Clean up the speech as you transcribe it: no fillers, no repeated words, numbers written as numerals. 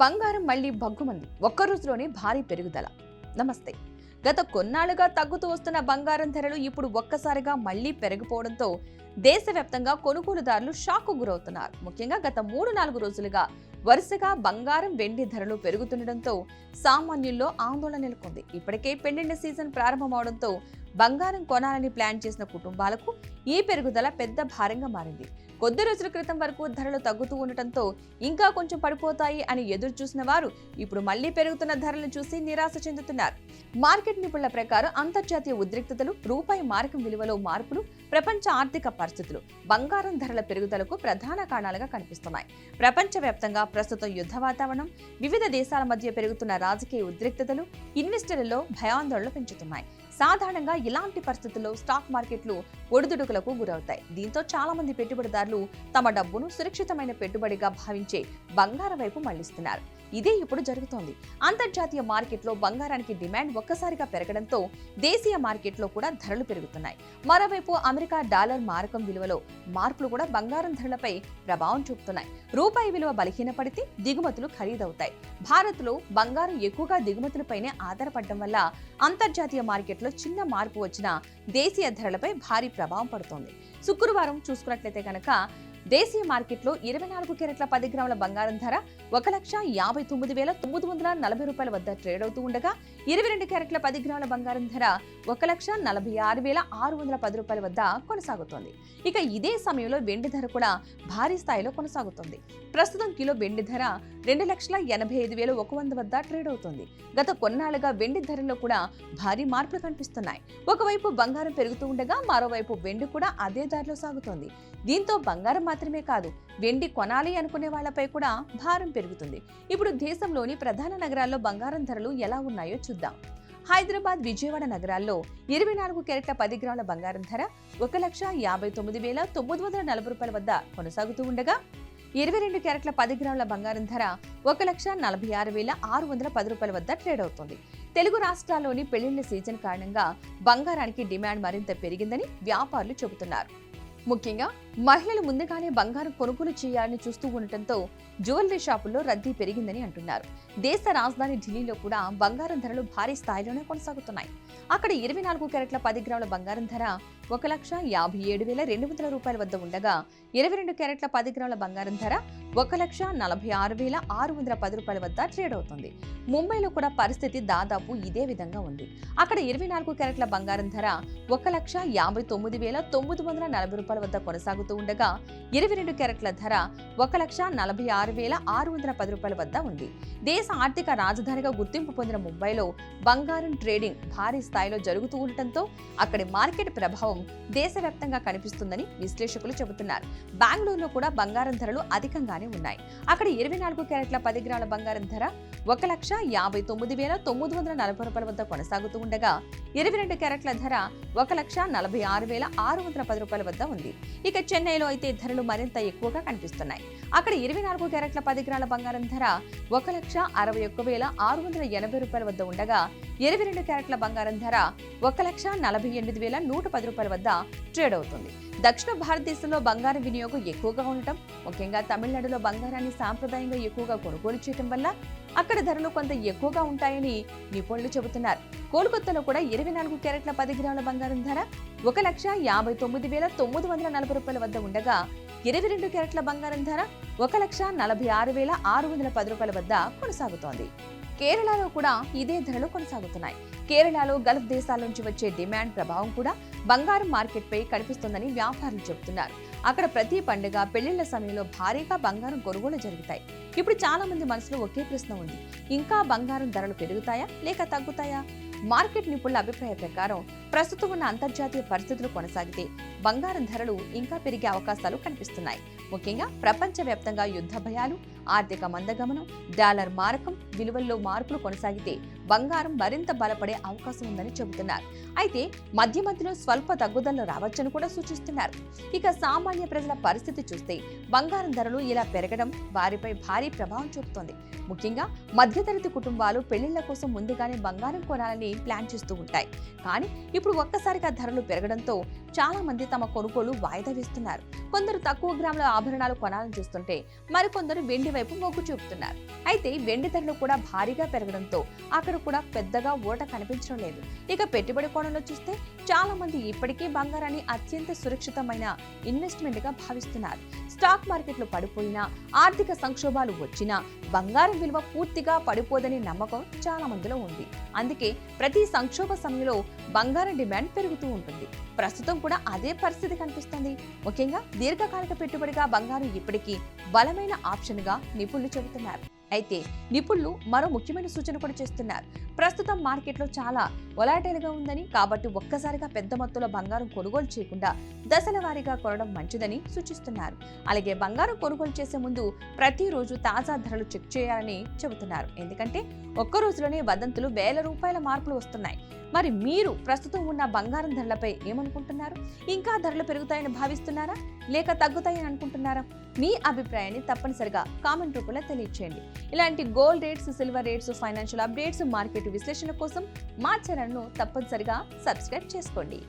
బంగారం మళ్లీ బగ్గుమంది. ఒక్క రోజులోనే భారీ పెరుగుదల. నమస్తే. గత కొన్నాళ్లుగా తగ్గుతూ వస్తున్న బంగారం ధరలు ఇప్పుడు ఒక్కసారిగా మళ్లీ పెరిగిపోవడంతో దేశవ్యాప్తంగా కొనుగోలుదారులు షాక్కు గురవుతున్నారు. ముఖ్యంగా గత 3-4 రోజులుగా వరుసగా బంగారం, వెండి ధరలు పెరుగుతుండటంతో సామాన్యుల్లో ఆందోళన నెలకొంది. ఇప్పటికే పెళ్లిళ్ల సీజన్ ప్రారంభమవడంతో బంగారం కొనాలని ప్లాన్ చేసిన కుటుంబాలకు ఈ పెరుగుదల పెద్ద భారంగా మారింది. కొద్ది రోజుల క్రితం వరకు ధరలు తగ్గుతూ ఉండటంతో ఇంకా కొంచెం పడిపోతాయి అని ఎదురు చూసిన వారు ఇప్పుడు మళ్లీ పెరుగుతున్న ధరలను చూసి నిరాశ చెందుతున్నారు. మార్కెట్ నిపుణుల ప్రకారం అంతర్జాతీయ ఉద్రిక్తతలు, రూపాయి మారకం విలువలో మార్పులు, ప్రపంచ ఆర్థిక పరిస్థితులు బంగారం ధరల పెరుగుదలకు ప్రధాన కారణాలుగా కనిపిస్తున్నాయి. ప్రపంచవ్యాప్తంగా ప్రస్తుతం యుద్ధ వాతావరణం, వివిధ దేశాల మధ్య పెరుగుతున్న రాజకీయ ఉద్రిక్తతలు ఇన్వెస్టర్లలో భయాందోళనలు పెంచుతున్నాయి. సాధారణంగా ఇలాంటి పరిస్థితుల్లో స్టాక్ మార్కెట్లు ఒడిదుడుకులకు గురవుతాయి. దీంతో చాలా మంది పెట్టుబడిదారులు తమ డబ్బును సురక్షితమైన పెట్టుబడిగా భావించే బంగారం వైపు మళ్లిస్తున్నారు. ఇదే ఇప్పుడు జరుగుతోంది. అంతర్జాతీయ మార్కెట్లో బంగారానికి డిమాండ్ ఒక్కసారిగా పెరగడంతో దేశీయ మార్కెట్లో కూడా ధరలు పెరుగుతున్నాయి. మరోవైపు అమెరికా డాలర్ మారకం విలువలో మార్పులు కూడా బంగారం ధరలపై ప్రభావం చూపుతున్నాయి. రూపాయి విలువ బలహీనపడితే దిగుమతులు ఖరీదవుతాయి. భారత్లో బంగారం ఎక్కువగా దిగుమతులపైనే ఆధారపడడం వల్ల అంతర్జాతీయ మార్కెట్లో చిన్న మార్పు వచ్చినా దేశీయ ధరలపై భారీ ప్రభావం పడుతోంది. శుక్రవారం చూసుకున్నట్లయితే కనుక దేశీయ మార్కెట్లో 24 క్యారెట్ల 10 గ్రాముల బంగారం ధర 1,59,940 రూపాయల వద్ద ట్రేడ్ అవుతూ ఉండగా 22 క్యారెట్ల 10 గ్రాముల బంగారం ధర 1,46,610 రూపాయల వద్ద కొనసాగుతోంది. ఇక ఇదే సమయంలో వెండి ధర కూడా భారీ స్థాయిలో కొనసాగుతోంది. ప్రస్తుతం కిలో వెండి ధర 2,85,100 వద్ద ట్రేడ్ అవుతోంది. గత కొన్నాళ్లుగా వెండి ధరల్లో కూడా భారీ మార్పులు కనిపిస్తున్నాయి. ఒకవైపు బంగారం పెరుగుతూ ఉండగా మరోవైపు వెండి కూడా అదే దారిలో సాగుతోంది. దీంతో బంగారం మాత్రమే కాదు, వెండి కొనాలి అనుకునే వాళ్లపై కూడా భారం పెరుగుతుంది. ఇప్పుడు దేశంలోని ప్రధాన నగరాల్లో బంగారం ధరలు ఎలా ఉన్నాయో చూద్దాం. హైదరాబాద్, విజయవాడ నగరాల్లో 24 క్యారెట్ల 10 గ్రాముల బంగారం ధర 1,59,940 రూపాయల వద్ద కొనసాగుతూ ఉండగా 22 క్యారెట్ల 10 గ్రాముల బంగారం ధర 1,46,610 రూపాయల వద్ద ట్రేడ్ అవుతోంది. తెలుగు రాష్ట్రాల్లోని పెళ్లిళ్ల సీజన్ కారణంగా బంగారానికి డిమాండ్ మరింత పెరిగిందని వ్యాపారులు చెబుతున్నారు. ముఖ్యంగా మహిళలు ముందుగానే బంగారం కొనుగోలు చేయాలని చూస్తూ ఉండటంతో జ్యువెలరీ షాపుల్లో రద్దీ పెరిగిందని అంటున్నారు. దేశ రాజధాని ఢిల్లీలో కూడా బంగారం ధరలు భారీ స్థాయిలోనే కొనసాగుతున్నాయి. అక్కడ 24 క్యారెట్ల 10 గ్రాముల బంగారం ధర 1,57,200 రూపాయల వద్ద ఉండగా 22 క్యారెట్ల 10 గ్రాముల బంగారం ధర 1,46,610 రూపాయల వద్ద ట్రేడ్ అవుతుంది. ముంబైలో కూడా పరిస్థితి దాదాపు ఇదే విధంగా ఉంది. అక్కడ 24 క్యారెట్ల బంగారం ధర 1,59,940 రూపాయల వద్ద కొనసాగుతూ ఉండగా 22 క్యారెట్ల ధర 1,46,610 రూపాయల వద్ద ఉంది. దేశ ఆర్థిక రాజధానిగా గుర్తింపు పొందిన ముంబైలో బంగారం ట్రేడింగ్ భారీ స్థాయిలో జరుగుతూ ఉండటంతో అక్కడి మార్కెట్ ప్రభావం దేశవ్యాప్తంగా కనిపిస్తుందని విశ్లేషకులు చెబుతున్నారు. బెంగళూరులో కూడా బంగారం ధరలు అధికంగానే ఉన్నాయి. అక్కడ 24 క్యారెట్ల 10 గ్రాముల బంగారం ధర 1,59,940 రూపాయల వద్ద కొనసాగుతూ ఉండగా 22 క్యారెట్ల ధర 1,46,610 రూపాయల వద్ద ఉంది. ఇక చెన్నైలో అయితే ధరలు మరింత ఎక్కువగా కనిపిస్తున్నాయి. అక్కడ 24 క్యారెట్ల 10 గ్రాముల బంగారం ధర 1,61,680 రూపాయల వద్ద ఉండగా 22 క్యారెట్ల బంగారం ధర 1,48,110 రూపాయల వద్ద ట్రేడ్ అవుతుంది. దక్షిణ భారతదేశంలో బంగారం వినియోగం ఎక్కువగా ఉండటం, ముఖ్యంగా తమిళనాడులో బంగారాన్ని సాంప్రదాయంగా ఎక్కువగా కొనుగోలు చేయడం వల్ల అక్కడ ధరలు కొంత ఎక్కువగా ఉంటాయని నిపుణులు చెబుతున్నారు. కోల్కతాలో కూడా 24 క్యారెట్ల 10 గ్రాముల బంగారం ధర 1,59,940 రూపాయల వద్ద ఉండగా 22 క్యారెట్ల బంగారం ధర 1,46,610 రూపాయల వద్ద కొనసాగుతోంది. కేరళలో కూడా ఇదే ధరలు కొనసాగుతున్నాయి. కేరళలో గల్ఫ్ దేశాల నుంచి వచ్చే డిమాండ్ ప్రభావం కూడా బంగారం మార్కెట్పై కనిపిస్తోందని వ్యాపారులు చెబుతున్నారు. అక్కడ ప్రతి పండుగ, పెళ్లిళ్ల సమయంలో భారీగా బంగారం కొనుగోలు జరుగుతాయి. ఇప్పుడు చాలా మంది మనసులో ఒకే ప్రశ్న ఉంది: ఇంకా బంగారం ధరలు పెరుగుతాయా లేక తగ్గుతాయా? మార్కెట్ నిపుణుల అభిప్రాయ ప్రకారం ప్రస్తుతం ఉన్న అంతర్జాతీయ పరిస్థితులు కొనసాగితే బంగారం ధరలు ఇంకా పెరిగే అవకాశాలు కనిపిస్తున్నాయి. ముఖ్యంగా ప్రపంచవ్యాప్తంగా యుద్ధ భయాలు, ఆర్థిక మందగమనం, డాలర్ మారకం విలువల్లో మార్పులు కొనసాగితే బంగారం మరింత బలపడే అవకాశం ఉందని చెబుతున్నారు. అయితే మధ్య మధ్యలో స్వల్ప తగ్గుదల రావచ్చని కూడా సూచిస్తున్నారు. ఇక సామాన్య ప్రజల పరిస్థితి చూస్తే బంగారం ధరలు ఇలా పెరగడం వారిపై భారీ ప్రభావం చూపుతోంది. ముఖ్యంగా మధ్యతరగతి కుటుంబాలు పెళ్లిళ్ల కోసం ముందుగానే బంగారం కొనాలని ప్లాన్ చేస్తూ ఉంటాయి. కానీ ఇప్పుడు ఇప్పుడు ఒక్కసారిగా ధరలు పెరగడంతో చాలా మంది తమ కొనుగోలు వాయిదా వేస్తున్నారు. కొందరు తక్కువ గ్రాముల ఆభరణాలు కొనాలని చూస్తుంటే మరికొందరు వెండి వైపు మొగ్గు చూపుతున్నారు. అయితే వెండి ధరలు కూడా భారీగా పెరగడంతో అక్కడ కూడా పెద్దగా ఊట కనిపించడం లేదు. ఇక పెట్టుబడి కోణంలో చూస్తే చాలా మంది ఇప్పటికీ బంగారాన్ని అత్యంత సురక్షితమైన ఇన్వెస్ట్మెంట్ గా భావిస్తున్నారు. స్టాక్ మార్కెట్లు పడిపోయినా, ఆర్థిక సంక్షోభాలు వచ్చినా బంగారం విలువ పూర్తిగా పడిపోదని నమ్మకం చాలా మందిలో ఉంది. అందుకే ప్రతి సంక్షోభ సమయంలో బంగారం డిమాండ్ పెరుగుతూ ఉంటుంది. ప్రస్తుతం కూడా అదే పరిస్థితి కనిపిస్తుంది. ముఖ్యంగా దీర్ఘకాలిక పెట్టుబడిగా బంగారం ఇప్పటికీ బలమైన ఆప్షన్ గా నిపుణులు చెబుతున్నారు. అయితే నిపుణులు మరో ముఖ్యమైన సూచన కూడా చేస్తున్నారు. ప్రస్తుతం మార్కెట్లో చాలా వొలాటైల్ గా ఉందని, కాబట్టి ఒక్కసారిగా పెద్ద మొత్తంలో బంగారం కొనుగోలు చేయకుండా దశల వారీగా కొనడం మంచిదని సూచిస్తున్నారు. అలాగే బంగారం కొనుగోలు చేసే ముందు ప్రతిరోజు తాజా ధరలు చెక్ చేయాలని చెబుతున్నారు. ఎందుకంటే ఒక్క రోజులోనే వదంతులు వేల రూపాయల మార్పులు వస్తున్నాయి. మరి మీరు ప్రస్తుతం ఉన్న బంగారం ధరలపై ఏమనుకుంటున్నారు? ఇంకా ధరలు పెరుగుతాయని భావిస్తున్నారా, లేక తగ్గుతాయని అనుకుంటున్నారా? మీ అభిప్రాయాన్ని తప్పనిసరిగా కామెంట్ రూపంలో తెలియజేయండి. ఇలాంటి gold rates, silver rates, financial updates, market విశ్లేషణ కోసం మా ఛానల్ను తప్పనిసరిగా సబ్స్క్రైబ్ చేసుకోండి.